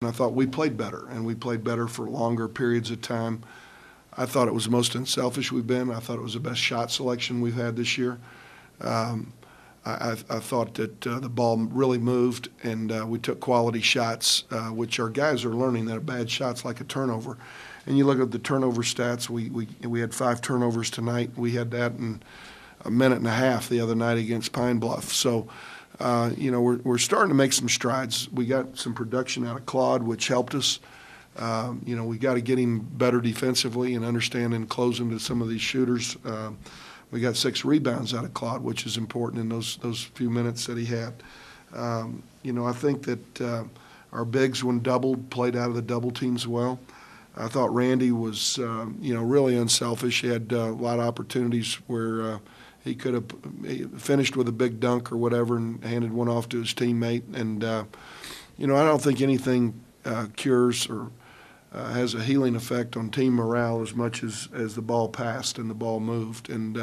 And I thought we played better, and we played better for longer periods of time. I thought it was the most unselfish we've been. I thought it was the best shot selection we've had this year. I thought that the ball really moved, and we took quality shots, which our guys are learning that a bad shot's like a turnover. And you look at the turnover stats, we had 5 turnovers tonight. We had that in a minute and a half the other night against Pine Bluff. So, we're starting to make some strides. We got some production out of Claude, which helped us. We got to get him better defensively and understand and close him to some of these shooters. We got 6 rebounds out of Claude, which is important in those few minutes that he had. I think that our bigs, when doubled, played out of the double teams well. I thought Randy was, really unselfish. He had a lot of opportunities where he could have finished with a big dunk or whatever and handed one off to his teammate. And, I don't think anything cures or has a healing effect on team morale as much as the ball passed and the ball moved. And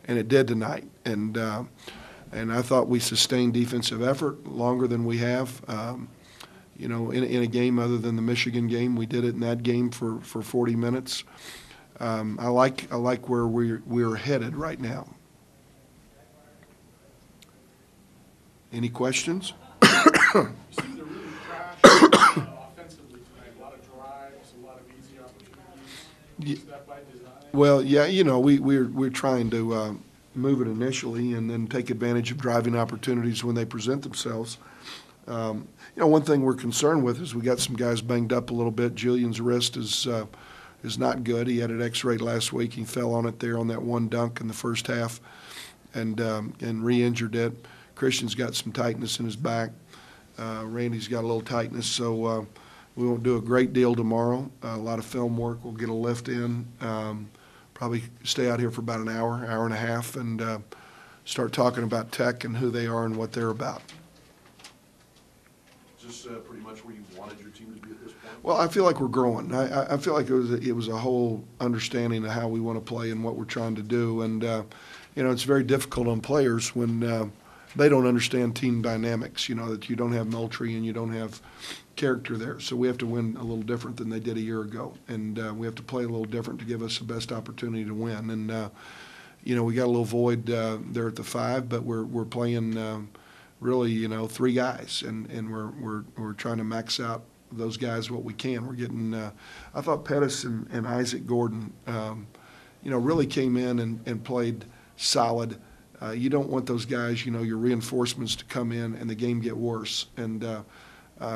it did tonight. And I thought we sustained defensive effort longer than we have. In a game other than the Michigan game, we did it in that game for 40 minutes. I like where we're headed right now. Any questions? You seem to really crash offensively tonight. A lot of drives, a lot of easy opportunities. Is that by design? Well, yeah, we're trying to move it initially and then take advantage of driving opportunities when they present themselves. One thing we're concerned with is we got some guys banged up a little bit. Julian's wrist is not good. He had an X-ray last week. He fell on it there on that one dunk in the first half, and re-injured it. Christian's got some tightness in his back. Randy's got a little tightness, so we won't do a great deal tomorrow. A lot of film work. We'll get a lift in. Probably stay out here for about an hour and a half, and start talking about Tech and who they are and what they're about. Is this pretty much where you wanted your team to be at this point? Well, I feel like we're growing. I feel like it was a whole understanding of how we want to play and what we're trying to do. And, it's very difficult on players when they don't understand team dynamics, that you don't have Moultrie and you don't have character there. So we have to win a little different than they did a year ago. And we have to play a little different to give us the best opportunity to win. And, we got a little void there at the 5, but we're playing really, 3 guys, and we're trying to max out those guys what we can. We're getting. I thought Pettis and Isaac Gordon, really came in and played solid. You don't want those guys, your reinforcements to come in and the game get worse. And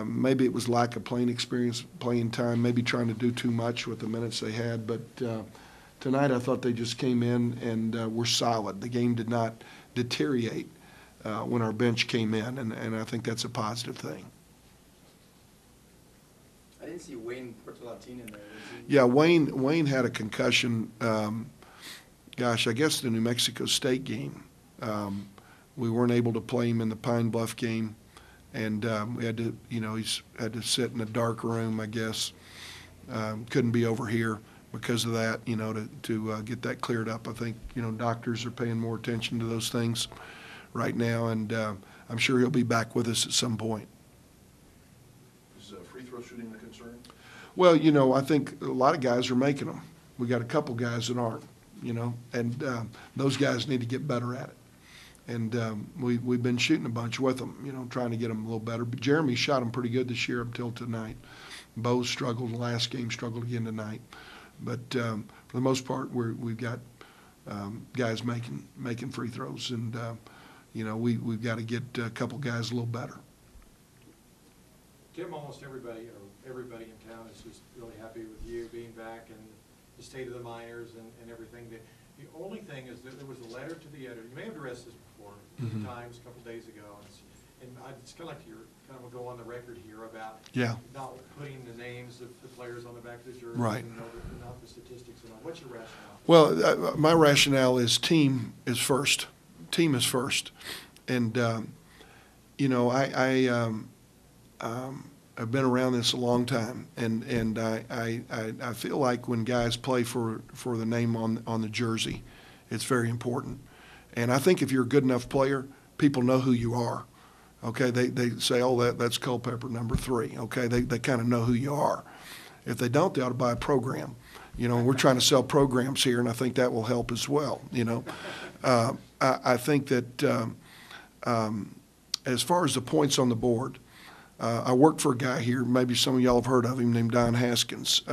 maybe it was lack of playing experience, playing time, maybe trying to do too much with the minutes they had. But tonight I thought they just came in and were solid. The game did not deteriorate when our bench came in, and I think that's a positive thing. I didn't see Wayne Portalatin in there. Yeah, Wayne had a concussion. I guess the New Mexico State game. We weren't able to play him in the Pine Bluff game, and we had to, he's had to sit in a dark room, I guess. Couldn't be over here because of that, to get that cleared up. I think, doctors are paying more attention to those things right now, and I'm sure he'll be back with us at some point. Is free throw shooting a concern? Well, I think a lot of guys are making them. We got a couple guys that aren't, and those guys need to get better at it. And we've been shooting a bunch with them, trying to get them a little better. But Jeremy shot them pretty good this year up till tonight. Bo struggled the last game, struggled again tonight. But for the most part, we've got guys making free throws, and we've got to get a couple guys a little better. Tim, almost everybody in town is just really happy with you being back and the state of the minors and everything. The only thing is that there was a letter to the editor. You may have addressed this before, times a couple days ago, and I'd just kind of like to kind of go on the record here about not putting the names of the players on the back of the jersey, right? And not the statistics and all. What's your rationale? Well, my rationale is team is first. Team is first, and I've been around this a long time, and I feel like when guys play for the name on the jersey, it's very important. And I think if you're a good enough player, people know who you are. Okay, they say, oh, that's Culpepper number 3. Okay, they kind of know who you are. If they don't, they ought to buy a program. You know, we're trying to sell programs here, and I think that will help as well, you know. I think that as far as the points on the board, I worked for a guy here, maybe some of y'all have heard of him, named Don Haskins.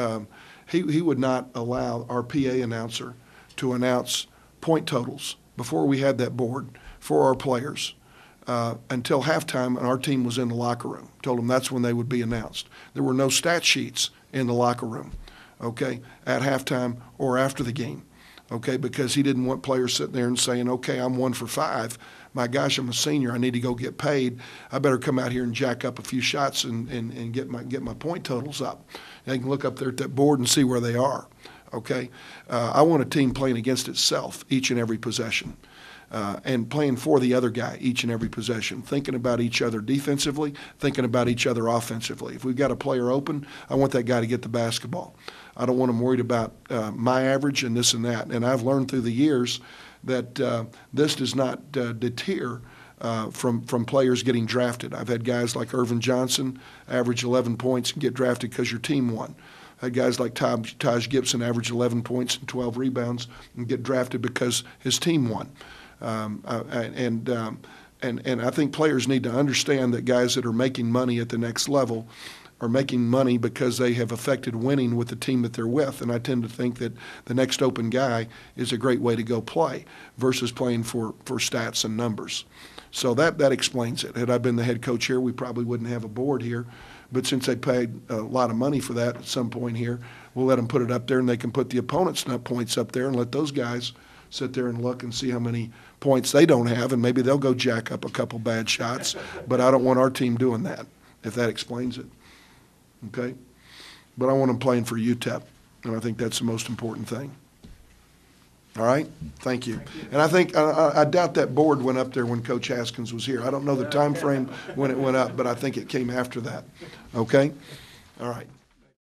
He would not allow our PA announcer to announce point totals before we had that board for our players until halftime, and our team was in the locker room. Told them that's when they would be announced. There were no stat sheets in the locker room, okay, at halftime or after the game, okay, because he didn't want players sitting there and saying, okay, I'm 1 for 5. My gosh, I'm a senior. I need to go get paid. I better come out here and jack up a few shots and get my point totals up. They can look up there at that board and see where they are, okay? I want a team playing against itself each and every possession. And playing for the other guy each and every possession, thinking about each other defensively, thinking about each other offensively. If we've got a player open, I want that guy to get the basketball. I don't want him worried about my average and this and that. And I've learned through the years that this does not deter from players getting drafted. I've had guys like Irvin Johnson average 11 points and get drafted because your team won. I had guys like Taj Gibson average 11 points and 12 rebounds and get drafted because his team won. And I think players need to understand that guys that are making money at the next level are making money because they have affected winning with the team that they're with. And I tend to think that the next open guy is a great way to go play versus playing for stats and numbers. So that explains it. Had I been the head coach here, we probably wouldn't have a board here. But since they paid a lot of money for that at some point here, we'll let them put it up there, and they can put the opponent's points up there and let those guys sit there and look and see how many points they don't have, and maybe they'll go jack up a couple bad shots. But I don't want our team doing that, if that explains it. Okay? But I want them playing for UTEP, and I think that's the most important thing. All right? Thank you. And I think, I doubt that board went up there when Coach Haskins was here. I don't know the time frame when it went up, but I think it came after that. Okay? All right.